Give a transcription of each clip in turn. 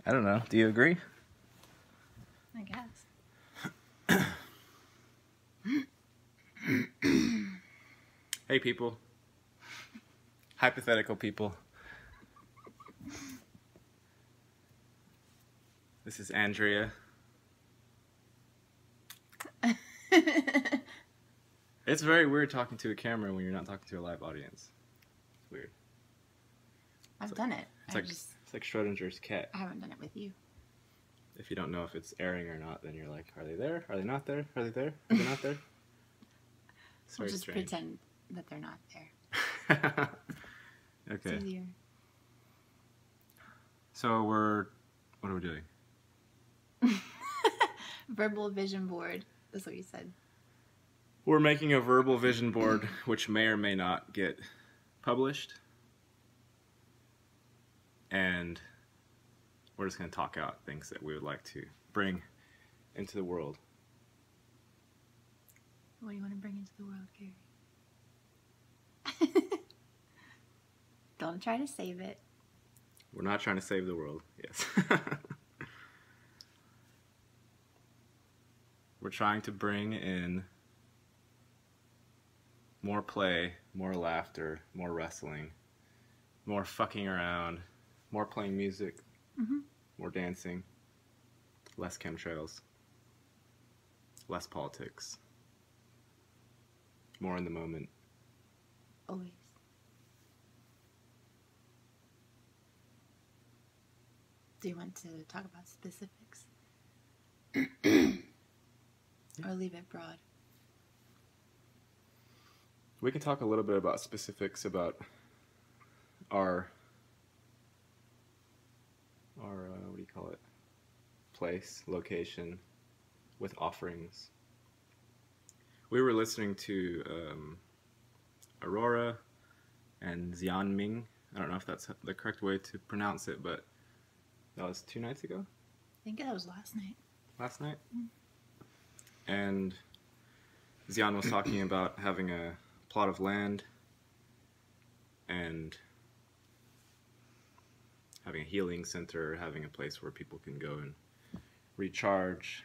I don't know. Do you agree? I guess. Hey, people. Hypothetical people. This is Andrea. It's very weird talking to a camera when you're not talking to a live audience. It's weird. I've done it. It's like Schrodinger's cat. I haven't done it with you. If you don't know if it's airing or not, then you're like, are they there? Are they not there? Are they there? Are they not there? It's We'll very just strange. pretend that they're not there. Okay. It's easier. So what are we doing? Verbal vision board. That's what you said. We're making a verbal vision board, which may or may not get published. And we're just going to talk out things that we would like to bring into the world. What do you want to bring into the world, Gary? Don't try to save it. We're not trying to save the world, yes. We're trying to bring in more play, more laughter, more wrestling, more fucking around, more playing music, more dancing, less chemtrails, less politics, more in the moment. Always. Do you want to talk about specifics? Or leave it broad? We can talk a little bit about specifics about our what do you call it? Place, location, with offerings. We were listening to Aurora and Xianming. I don't know if that's the correct way to pronounce it, but that was 2 nights ago? I think that was last night. Last night? And Xian was talking about having a plot of land and having a healing center, having a place where people can go and recharge,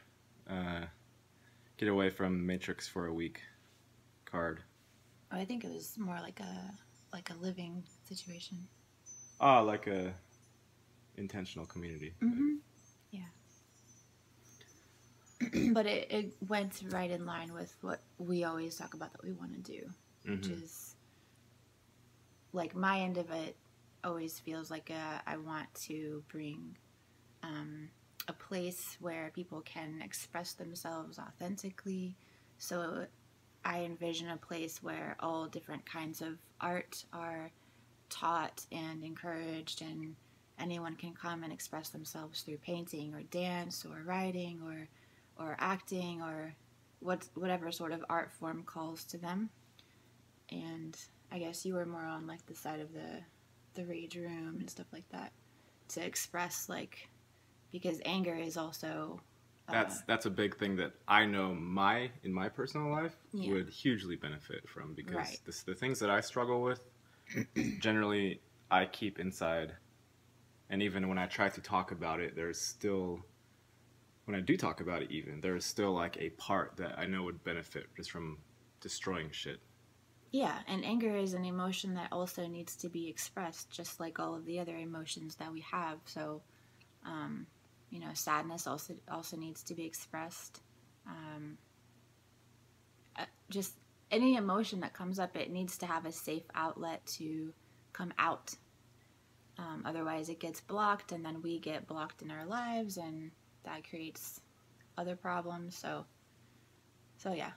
get away from Matrix for a week card. Oh, I think it was more like a living situation. Ah, like a intentional community. Yeah. But it went right in line with what we always talk about that we want to do, which is, like, my end of it always feels like I want to bring a place where people can express themselves authentically. So I envision a place where all different kinds of art are taught and encouraged, and anyone can come and express themselves through painting or dance or writing or acting or whatever sort of art form calls to them. And I guess you were more on like the side of the rage room and stuff like that to express, like, because anger is also that's a big thing that I know in my personal life would hugely benefit from, because the things that I struggle with generally I keep inside, and even when I try to talk about it, there's still, when I do talk about it, even there's still like a part that I know would benefit just from destroying shit. Yeah, and anger is an emotion that also needs to be expressed, just like all of the other emotions that we have. So, you know, sadness also needs to be expressed. Just any emotion that comes up, it needs to have a safe outlet to come out. Otherwise, it gets blocked, and then we get blocked in our lives, and that creates other problems. So yeah.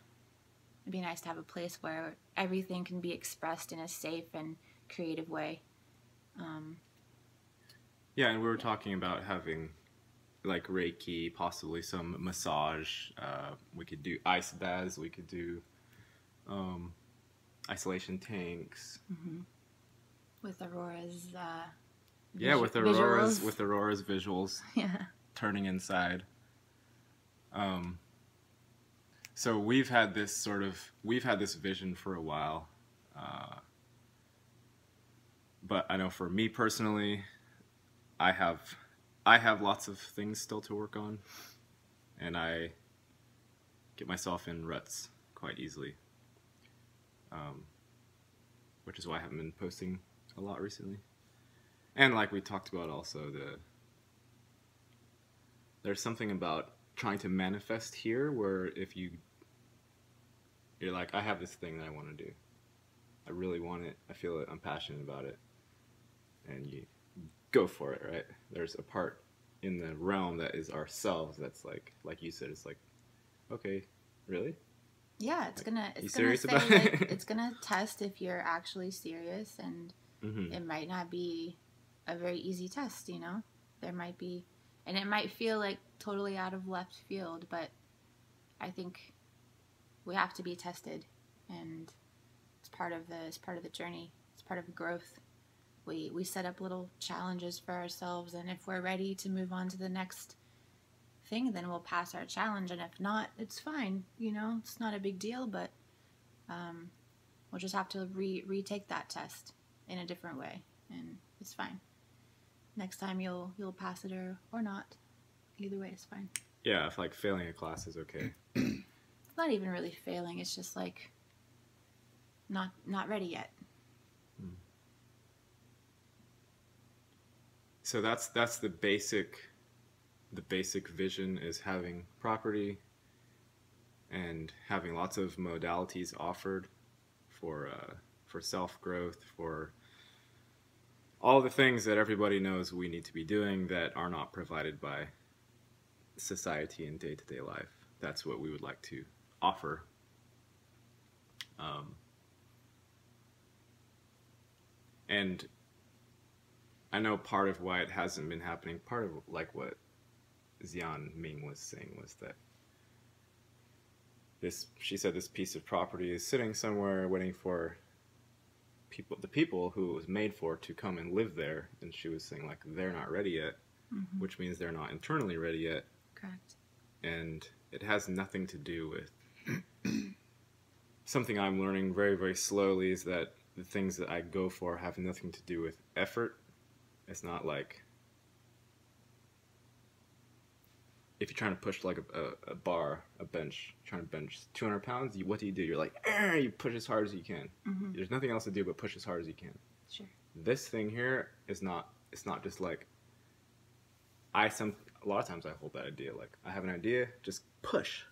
It'd be nice to have a place where everything can be expressed in a safe and creative way. Yeah, and we were talking about having like Reiki, possibly some massage. We could do ice baths. We could do isolation tanks. With Aurora's with Aurora's visuals. Yeah. Turning inside. So we've had this vision for a while, but I know for me personally, I have I have lots of things still to work on, and I get myself in ruts quite easily, which is why I haven't been posting a lot recently. And like we talked about also, there's something about trying to manifest here where if you're like, I have this thing that I want to do. I really want it. I feel it. I'm passionate about it. And you go for it, right? There's a part in the realm that is ourselves that's like you said, it's like, okay, really? Yeah, it's gonna say, like, it's gonna test if you're actually serious, and it might not be a very easy test, you know? There might be, and it might feel like totally out of left field, but I think we have to be tested, and it's part of the journey. It's part of growth. We set up little challenges for ourselves, and if we're ready to move on to the next thing, then we'll pass our challenge, and if not, it's fine, you know, it's not a big deal, but we'll just have to retake that test in a different way, and it's fine. Next time you'll pass it or not. Either way is fine. Yeah, if like failing a class is okay. It's not even really failing, it's just like not ready yet. So that's the basic vision, is having property and having lots of modalities offered for self-growth, for all the things that everybody knows we need to be doing that are not provided by society in day-to-day life. That's what we would like to offer. And I know part of why it hasn't been happening, part of like what Xian Ming was saying was that she said this piece of property is sitting somewhere waiting for the people who it was made for to come and live there, and she was saying like they're not ready yet, which means they're not internally ready yet. Correct. And it has nothing to do with something I'm learning very, very slowly, is that the things that I go for have nothing to do with effort. It's not like if you're trying to push like a bench, trying to bench 200 pounds, what do? You're like, you push as hard as you can. There's nothing else to do but push as hard as you can. Sure. This thing here is not, it's not just like, a lot of times I hold that idea, like I have an idea, just push.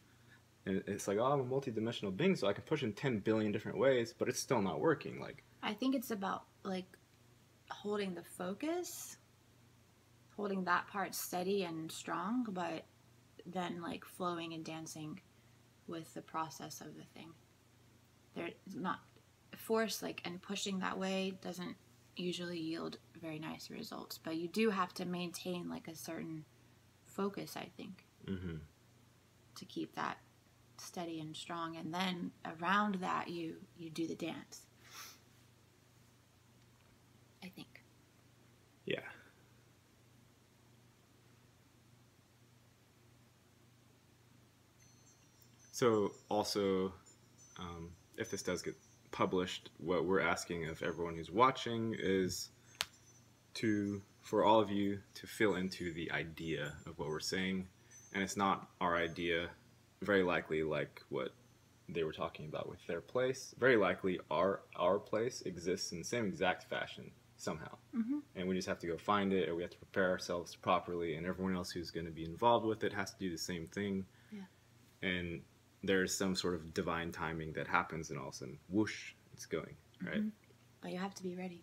And it's like, oh, I'm a multi-dimensional being, so I can push in 10 billion different ways, but it's still not working. Like, I think it's about like holding the focus, holding that part steady and strong, but then like flowing and dancing with the process of the thing. They're not force, like, and pushing that way doesn't usually yield very nice results, but you do have to maintain like a certain focus, I think, to keep that steady and strong, and then around that you do the dance, I think. Yeah. So also, if this does get published, what we're asking of everyone who's watching is for all of you to fill into the idea of what we're saying. And it's not our idea, very likely like what they were talking about with their place. Very likely our place exists in the same exact fashion somehow. And we just have to go find it, or we have to prepare ourselves properly, and everyone else who's going to be involved with it has to do the same thing. Yeah. And there's some sort of divine timing that happens, and all of a sudden, whoosh, it's going, right? But you have to be ready.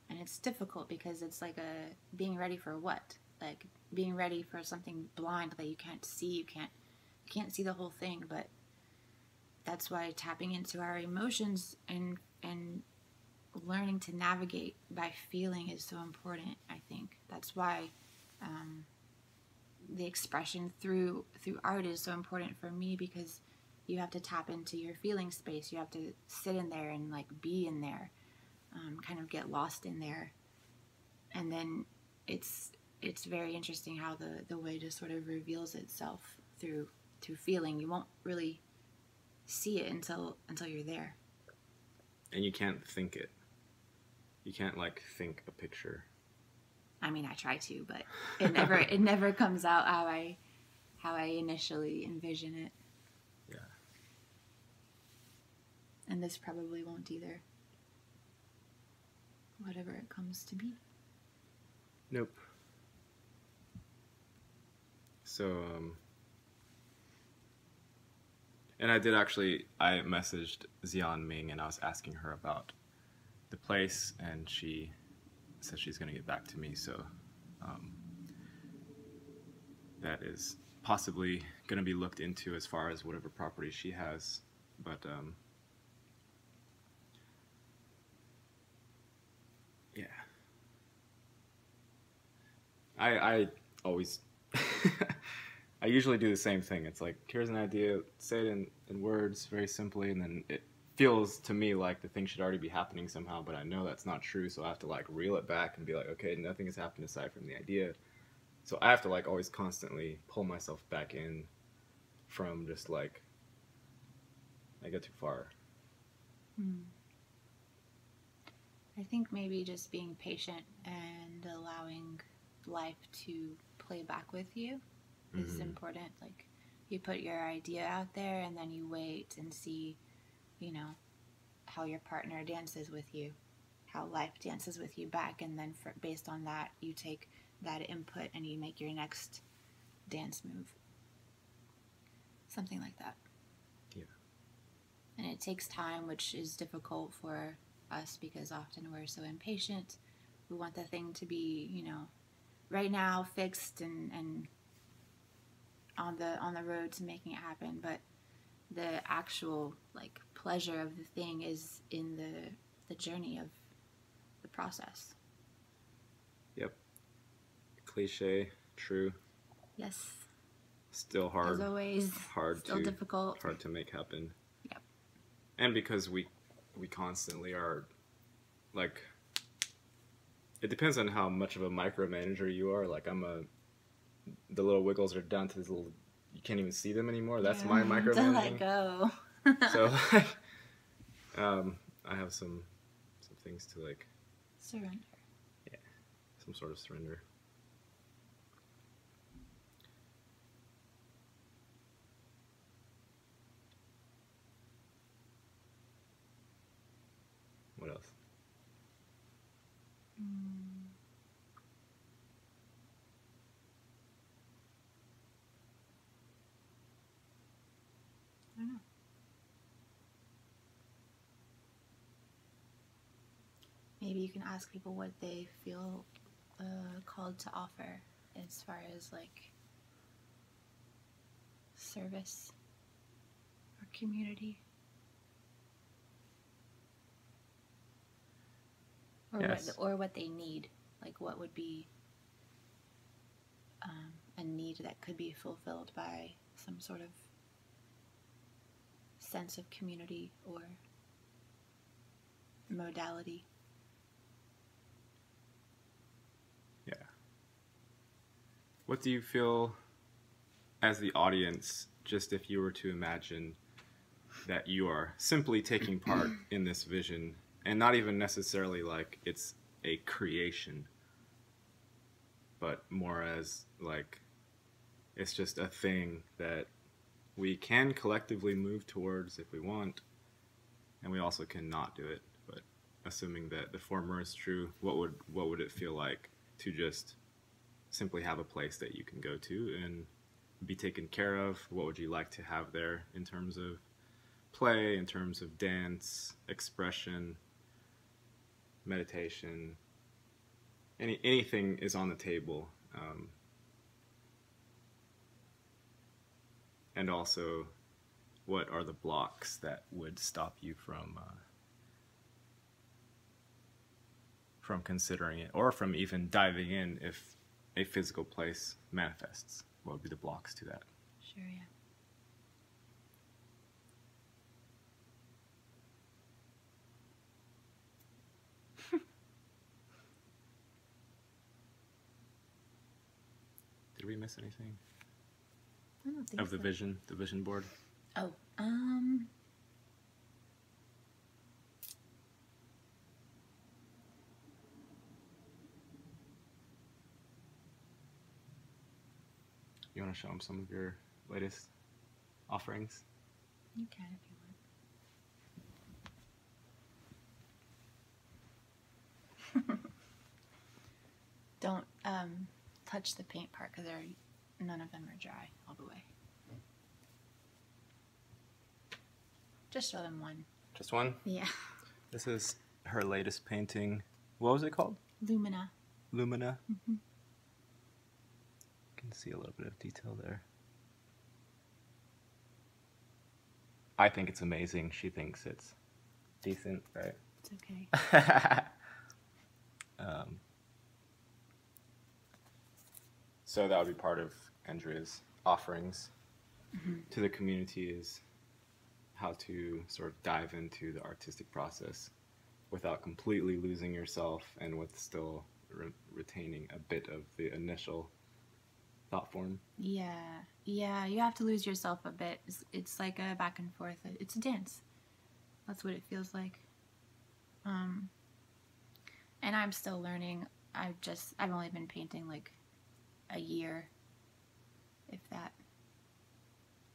And it's difficult because it's like being ready for what? Like being ready for something blind that you can't see. You can't see the whole thing, but that's why tapping into our emotions and learning to navigate by feeling is so important, I think. That's why the expression through art is so important for me, because you have to tap into your feeling space. You have to sit in there and like be in there, kind of get lost in there, and then it's very interesting how the way just sort of reveals itself through feeling. You won't really see it until you're there. And you can't think it. You can't like think a picture. I mean, I try to, but it never comes out how I initially envision it. Yeah. And this probably won't either. Whatever it comes to be. Nope. So, and I messaged Xian Ming and I was asking her about the place, and she said she's going to get back to me. So, that is possibly going to be looked into as far as whatever property she has. But, yeah. I always, I usually do the same thing. It's like, here's an idea, say it in words very simply, and then it feels to me like the thing should already be happening somehow, but I know that's not true, so I have to like reel it back and be like, okay, nothing has happened aside from the idea. So I have to like always constantly pull myself back in from just like, I get too far. I think maybe just being patient and allowing life to play back with you is important. Like, you put your idea out there and then you wait and see, you know, how your partner dances with you, how life dances with you back, and then based on that, you take that input and you make your next dance move. Something like that. Yeah. And it takes time, which is difficult for us because often we're so impatient. We want the thing to be, you know, right now, fixed and on the road to making it happen. But the actual like pleasure of the thing is in the journey of the process. Yep. Cliche, true. Yes. Still hard. As always. Still difficult. Hard to make happen. Yep. And because we constantly are like, it depends on how much of a micromanager you are. Like the little wiggles are down to this little, you can't even see them anymore. That's my micromanaging. To let go. So like, I have some things to like surrender. Yeah, some sort of surrender. What else? I don't know. Maybe you can ask people what they feel called to offer as far as like service or community. Or, yes. what they need. Like, what would be a need that could be fulfilled by some sort of sense of community or modality. Yeah. What do you feel as the audience, just if you were to imagine that you are simply taking part in this vision, and not even necessarily like it's a creation, but more as like it's just a thing that we can collectively move towards if we want, and we also can not do it. But assuming that the former is true, what would it feel like to just simply have a place that you can go to and be taken care of? What would you like to have there in terms of play, in terms of dance, expression, meditation? Anything is on the table. And also, what are the blocks that would stop you from considering it, or from even diving in if a physical place manifests? What would be the blocks to that? Sure, yeah. Did we miss anything? I don't think Of the so. the vision board? Oh, You want to show them some of your latest offerings? You can if you want. Don't touch the paint part because none of them are dry all the way. Just show them one. Just one? Yeah. This is her latest painting. What was it called? Lumina. Lumina. Mm-hmm. You can see a little bit of detail there. I think it's amazing. She thinks it's decent, right? It's okay. So that would be part of Andrea's offerings to the community, is how to sort of dive into the artistic process without completely losing yourself and with still retaining a bit of the initial thought form. Yeah, you have to lose yourself a bit. It's like a back and forth. It's a dance. That's what it feels like. And I'm still learning. I've only been painting like a year, if that.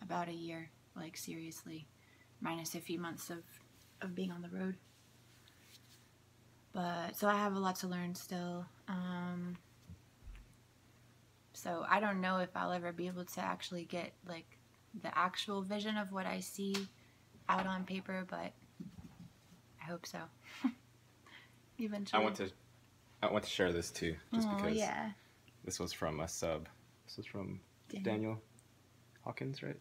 About a year, like seriously, minus a few months of being on the road. But so I have a lot to learn still. So I don't know if I'll ever be able to actually get like the actual vision of what I see out on paper, but I hope so. Eventually. I want to share this too, just because yeah. This was from a sub. This was from Daniel Hawkins, right?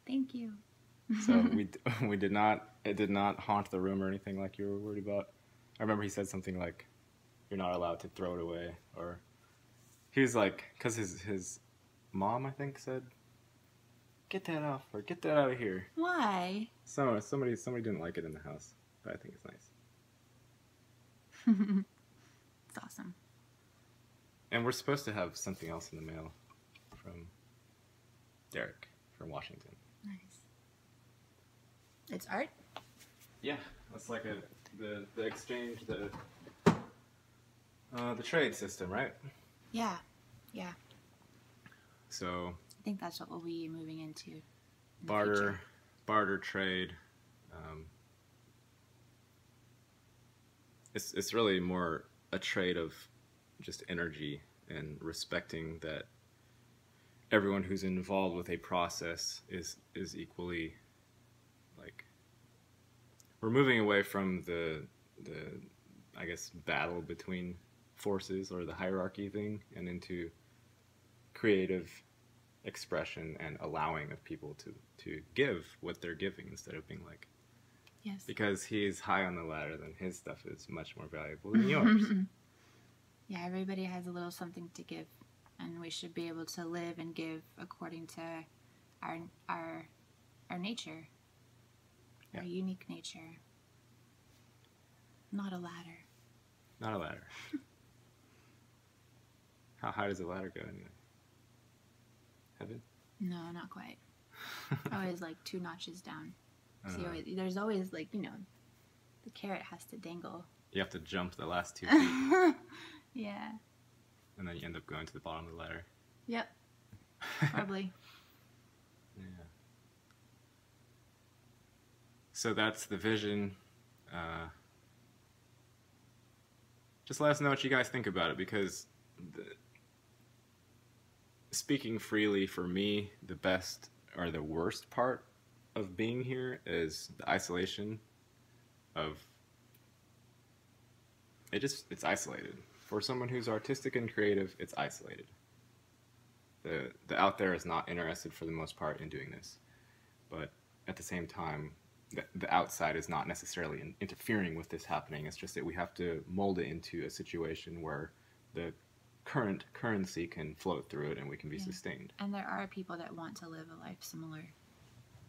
Thank you. So we did not. It did not haunt the room or anything like you were worried about. I remember he said something like, "You're not allowed to throw it away," or he was like, because his mom, I think, said, "Get that off," or "Get that out of here." Why? So somebody didn't like it in the house, but I think it's nice. It's awesome. And we're supposed to have something else in the mail from Derek from Washington. Nice. It's art? Yeah, that's like the exchange, the trade system, right? Yeah. So I think that's what we'll be moving into. Barter trade. It's really more a trade of just energy and respecting that everyone who's involved with a process is equally, like, we're moving away from the I guess battle between forces or the hierarchy thing and into creative expression and allowing of people to give what they're giving instead of being like, yes, because he's high on the ladder, then his stuff is much more valuable than yours. Yeah, everybody has a little something to give, and we should be able to live and give according to our nature, our unique nature. Not a ladder. Not a ladder. How high does a ladder go anyway? Heaven? No, not quite. Always like 2 notches down. So there's always like, the carrot has to dangle. You have to jump the last 2 feet. Yeah. And then you end up going to the bottom of the ladder. Yep. Probably. Yeah. So that's the vision. Just let us know what you guys think about it, because speaking freely, for me, the best or the worst part of being here is the isolation of it. It's isolated. For someone who's artistic and creative, it's isolated. The out there is not interested for the most part in doing this. But at the same time, the outside is not necessarily interfering with this happening. It's just that we have to mold it into a situation where the current currency can float through it and we can be sustained. And there are people that want to live a life similar.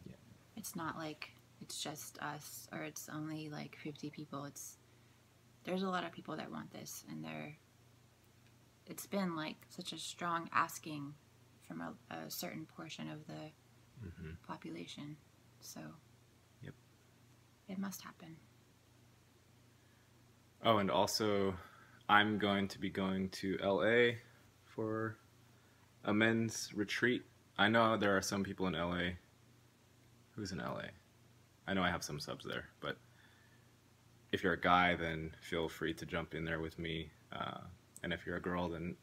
Yeah. It's not like it's just us or it's only like 50 people. There's a lot of people that want this, and it's been like such a strong asking from a certain portion of the population. So it must happen. Oh, and also I'm going to be going to LA for a men's retreat. I know there are some people in LA. Who's in LA? I know I have some subs there, but if you're a guy, then feel free to jump in there with me. And if you're a girl, then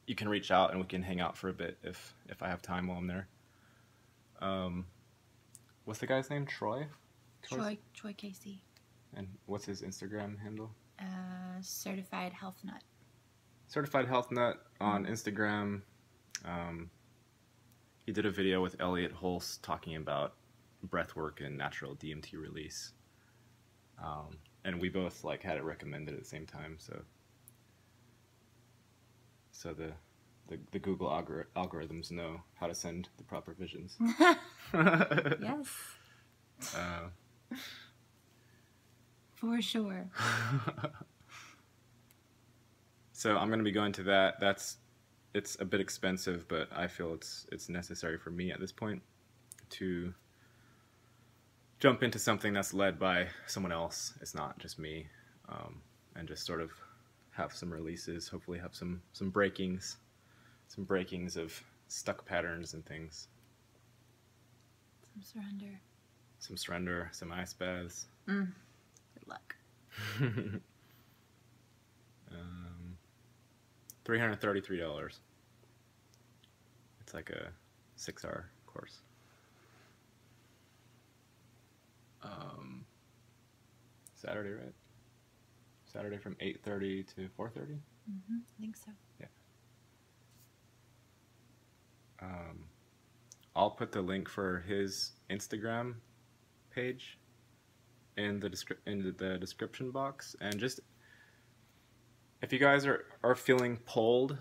you can reach out and we can hang out for a bit if I have time while I'm there. What's the guy's name? Troy Casey. And what's his Instagram handle? Certified Health Nut. Certified Health Nut on Instagram. He did a video with Elliot Hulse talking about breathwork and natural DMT release. And we both like had it recommended at the same time, so the Google algorithms know how to send the proper visions. Yes. For sure. So I'm going to be going to that. It's a bit expensive, but I feel it's necessary for me at this point to jump into something that's led by someone else. It's not just me, and just sort of have some releases. Hopefully, have some breakings of stuck patterns and things. Some surrender. Some ice baths. Good luck. $333. It's like a 6-hour course. Saturday, right? Saturday from 8:30 to 4:30? I think so. Yeah. I'll put the link for his Instagram page in the description box, and just if you guys are feeling pulled,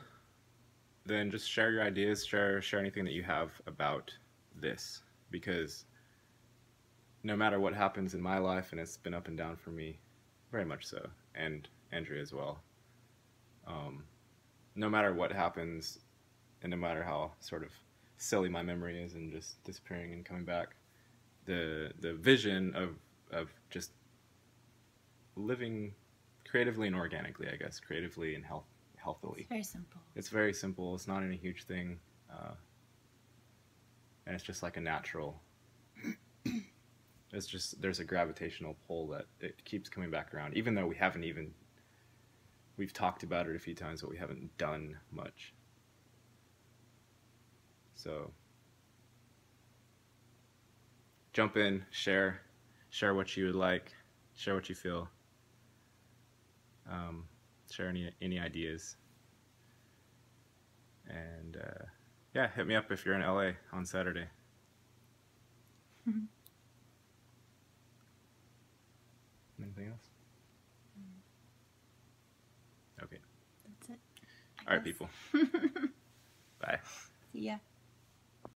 then just share your ideas, share anything that you have about this, because no matter what happens in my life, and it's been up and down for me, very much so, and Andrea as well, no matter what happens, and no matter how sort of silly my memory is and just disappearing and coming back, the vision of just living creatively and organically, I guess, creatively and healthily. It's very simple. It's very simple. It's not any huge thing, and it's just like a natural. It's just there's a gravitational pull that it keeps coming back around, even though we've talked about it a few times, but we haven't done much. So jump in, share what you would like, share what you feel, share any ideas, and yeah, hit me up if you're in LA on Saturday. Anything else? Okay. That's it. All right, people. Bye. See ya.